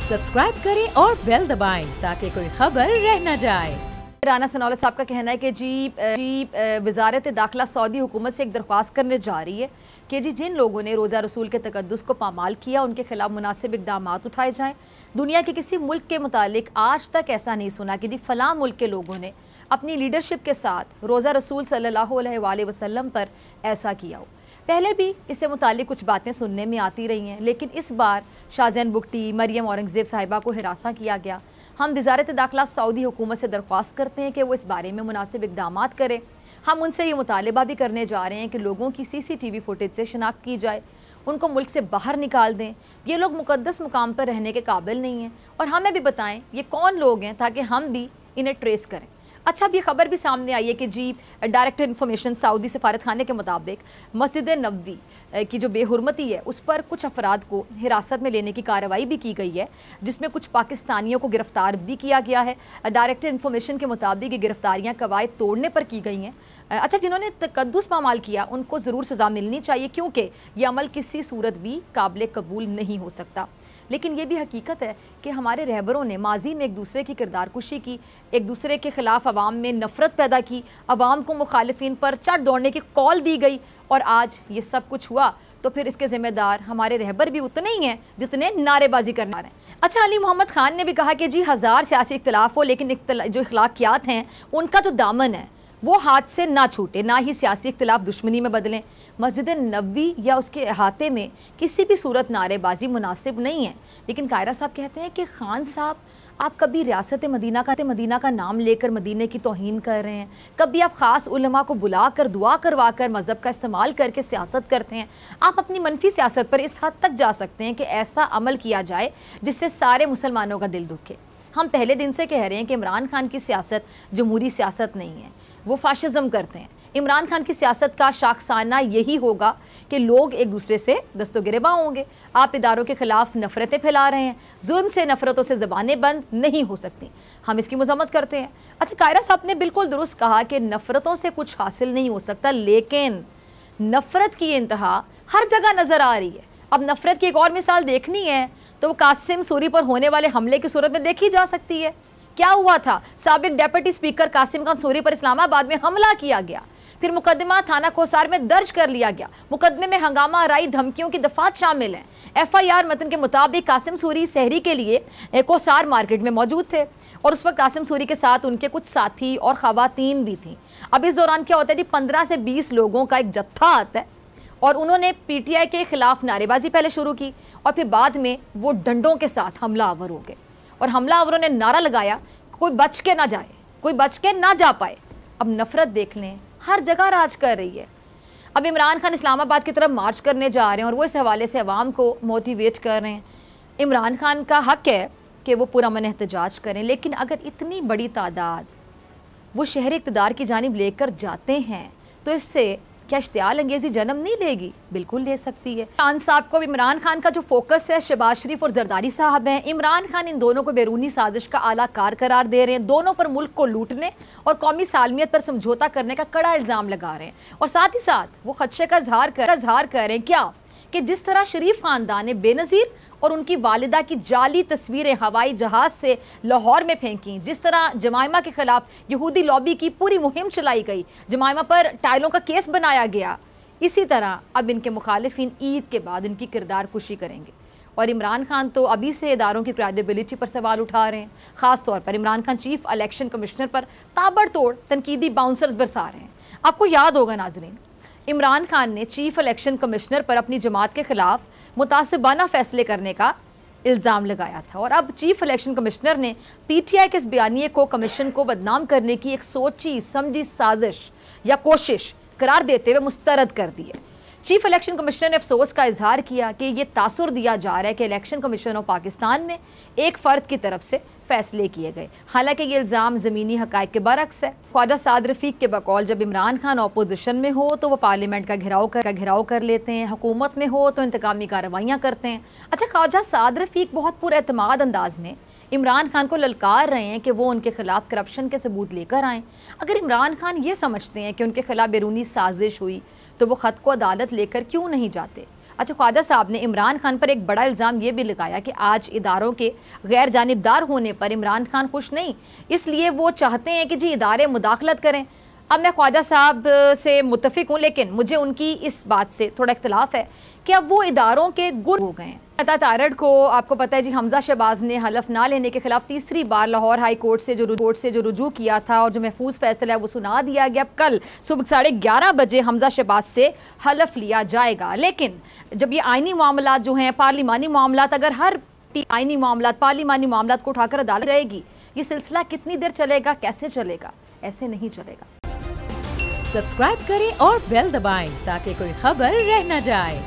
Subscribe करें और bell दबाएं ताकि कोई खबर रह न जाए। राना सनाउल्लाह साहब का कहना है कि जी वजारत दाखिला सऊदी हुकूमत से एक दरख्वास्त करने जा रही है कि जी जिन लोगों ने रोज़ा रसूल के तकद्दुस को पामाल किया उनके खिलाफ मुनासिब इक़दाम उठाए जाएँ। दुनिया के किसी मुल्क के मुतालिक आज तक ऐसा नहीं सुना कि जी फ़लाँ मुल्क के लोगों ने अपनी लीडरशिप के साथ रोज़ा रसूल सल्लल्लाहु अलैहि वसल्लम पर ऐसा किया हो। पहले भी इससे मुतालिक कुछ बातें सुनने में आती रही हैं, लेकिन इस बार शाहज़ैन बुगटी, मरियम औरंगज़ेब साहिबा को हिरासा किया गया। हम वज़ारत दाखिला सऊदी हुकूमत से दरख्वास्त करते हैं कि वो इस बारे में मुनासिब इक़दाम करे। हम उनसे ये मुतालबा भी करने जा रहे हैं कि लोगों की CCTV फुटेज से शनाख्त की जाए, उनको मुल्क से बाहर निकाल दें। ये लोग मुक़द्दस मुकाम पर रहने के काबिल नहीं हैं और हमें भी बताएं ये कौन लोग हैं ताकि हम भी इन्हें ट्रेस करें। अच्छा, अब ये खबर भी सामने आई है कि जी डायरेक्टर इन्फॉर्मेशन सऊदी सफारत खाने के मुताबिक मस्जिद नबवी की जो बेहुरमती है उस पर कुछ अफराद को हिरासत में लेने की कार्रवाई भी की गई है, जिसमें कुछ पाकिस्तानियों को गिरफ्तार भी किया गया है। डायरेक्टर इन्फॉर्मेशन के मुताबिक ये गिरफ्तारियाँ कवायद तोड़ने पर की गई हैं। अच्छा, जिन्होंने तकद्दुस पामाल किया उनको ज़रूर सज़ा मिलनी चाहिए, क्योंकि ये अमल किसी सूरत भी काबिल कबूल नहीं हो सकता। लेकिन ये भी हकीकत है कि हमारे रहबरों ने माजी में एक दूसरे की किरदार कुशी की, एक दूसरे के ख़िलाफ़ अवाम में नफ़रत पैदा की, अवाम को मुखालिफिन पर चढ़ दौड़ने की कॉल दी गई और आज ये सब कुछ हुआ तो फिर इसके ज़िम्मेदार हमारे रहबर भी उतने ही हैं जितने नारेबाजी करना रहे हैं। अच्छा, अली मोहम्मद खान ने भी कहा कि जी हज़ार सियासी इख्तलाफ हो, लेकिन जो अखलाकियात हैं उनका जो दामन है वो हाथ से ना छूटे, ना ही सियासी इख्तलाफ दुश्मनी में बदलें। मस्जिद नबवी या उसके अहाते में किसी भी सूरत नारेबाजी मुनासिब नहीं है। लेकिन कायरा साहब कहते हैं कि खान साहब आप कभी रियासत मदीना का नाम लेकर मदीने की तौहीन कर रहे हैं, कभी आप ख़ास उलमा को बुलाकर दुआ करवा कर मज़हब का इस्तेमाल करके सियासत करते हैं। आप अपनी मनफी सियासत पर इस हद तक जा सकते हैं कि ऐसा अमल किया जाए जिससे सारे मुसलमानों का दिल दुखे। हम पहले दिन से कह रहे हैं कि इमरान खान की सियासत जमहूरी सियासत नहीं है, वो फाशिज़म करते हैं। इमरान खान की सियासत का शाखसाना यही होगा कि लोग एक दूसरे से दस्तगिरबा होंगे। आप इदारों के ख़िलाफ़ नफ़रतें फैला रहे हैं, जुल्म से नफ़रतों से ज़बानें बंद नहीं हो सकती, हम इसकी मज़म्मत करते हैं। अच्छा, कायरा साहब ने बिल्कुल दुरुस्त कहा कि नफ़रतों से कुछ हासिल नहीं हो सकता, लेकिन नफ़रत की इंतहा हर जगह नज़र आ रही है। अब नफ़रत की एक और मिसाल देखनी है तो वो कासिम सूरी पर होने वाले हमले की सूरत में देखी जा सकती है। क्या हुआ था? साबिक डेप्यूटी स्पीकर कासिम खान सूरी पर इस्लामाबाद में हमला किया गया, फिर मुकदमा थाना कोसार में दर्ज कर लिया गया। मुकदमे में हंगामा आराई धमकियों की दफात शामिल हैं। FIR मतन के मुताबिक कासिम सूरी सहरी के लिए कोसार मार्केट में मौजूद थे और उस वक्त कासिम सूरी के साथ उनके कुछ साथी और खवातीन भी थीं। अब इस दौरान क्या होता है जी, 15 से 20 लोगों का एक जत्था आता है और उन्होंने PTI के खिलाफ नारेबाजी पहले शुरू की और फिर बाद में वो डंडों के साथ हमलावर हो गए और हमलावरों ने नारा लगाया कोई बच के ना जाए, कोई बच के ना जा पाए। अब नफ़रत देख लें, हर जगह राज कर रही है। अब इमरान खान इस्लामाबाद की तरफ मार्च करने जा रहे हैं और वो इस हवाले से अवाम को मोटिवेट कर रहे हैं। इमरान खान का हक है कि वो पुरअमन एहतजाज करें, लेकिन अगर इतनी बड़ी तादाद वो शहर इक़्तिदार की जानिब लेकर जाते हैं तो इससे क्या इश्तियाल अंगेज़ी जन्म नहीं लेगी? बिल्कुल ले सकती है। खान साहब को इमरान खान का जो फोकस है शहबाज शरीफ और जरदारी साहब हैं, इमरान खान इन दोनों को बैरूनी साजिश का आला कार करार दे रहे हैं। दोनों पर मुल्क को लूटने और कौमी सालमियत पर समझौता करने का कड़ा इल्ज़ाम लगा रहे हैं और साथ ही साथ वो खदशे का इजहार कर रहे हैं क्या कि जिस तरह शरीफ खानदान ने बेनज़ीर और उनकी वालिदा की जाली तस्वीरें हवाई जहाज़ से लाहौर में फेंकी, जिस तरह जमाइमा के ख़िलाफ़ यहूदी लॉबी की पूरी मुहिम चलाई गई, जमाइमा पर टाइलों का केस बनाया गया, इसी तरह अब इनके मुखालिफिन ईद के बाद इनकी किरदार कुशी करेंगे। और इमरान खान तो अभी से इदारों की क्रेडिबिलिटी पर सवाल उठा रहे हैं। ख़ास तौर पर Imran Khan chief election commissioner पर ताबड़तोड़ तनकीदी बाउंसर्स बरसा रहे हैं। आपको याद होगा नाज़रीन, इमरान खान ने चीफ इलेक्शन कमिश्नर पर अपनी जमात के खिलाफ मुतासिबाना फैसले करने का इल्ज़ाम लगाया था और अब चीफ इलेक्शन कमिश्नर ने PTI के इस बयानिए को कमीशन को बदनाम करने की एक सोची समझी साजिश या कोशिश करार देते हुए मुस्तरद कर दी है। चीफ इलेक्शन कमिश्नर ने अफसोस का इजहार किया कि ये तासुर दिया जा रहा है कि इलेक्शन कमीशन ऑफ पाकिस्तान में एक फ़र्द की तरफ से फ़ैसले किए गए, हालांकि ये इल्ज़ाम ज़मीनी हक़ाइक़ के बरक्स है। ख्वाजा साद रफ़ीक के बकौल जब इमरान खान अपोजिशन में हो तो वो पार्लियामेंट का घेराव कर लेते हैं, हुकूमत में हो तो इंतकामी कार्रवाइयाँ करते हैं। अच्छा, ख्वाजा साद रफ़ीक बहुत पुरएतमाद अंदाज में इमरान खान को ललकार रहे हैं कि वो उनके खिलाफ करप्शन के सबूत लेकर आएँ। अगर इमरान खान ये समझते हैं कि उनके खिलाफ बैरूनी साजिश हुई तो वो ख़त को अदालत लेकर क्यों नहीं जाते? अच्छा, ख्वाजा साहब ने इमरान खान पर एक बड़ा इल्ज़ाम ये भी लगाया कि आज इदारों के गैर जानिबदार होने पर इमरान खान खुश नहीं, इसलिए वो चाहते हैं कि जी इदारे मुदाखलत करें। अब मैं ख्वाजा साहब से मुत्तफिक हूँ, लेकिन मुझे उनकी इस बात से थोड़ा इख्तलाफ है कि अब वो इदारों के गुण हो गए हैं। तारड़ को आपको पता है जी, हमजा शहबाज ने हलफ ना लेने के खिलाफ तीसरी बार लाहौर हाई कोर्ट से जो रुजू किया था और जो महफूज फैसला है वो सुना दिया गया। अब कल सुबह 11:30 बजे हमजा शहबाज से हलफ लिया जाएगा। लेकिन जब ये आइनी मामलात जो हैं, पार्लिमानी मामलात, अगर हर आइनी मामलात, पार्लिमानी मामलात को उठाकर अदालत रहेगी, ये सिलसिला कितनी देर चलेगा, कैसे चलेगा? ऐसे नहीं चलेगा। सब्सक्राइब करें और बेल दबाएं ताकि कोई खबर रह न जाए।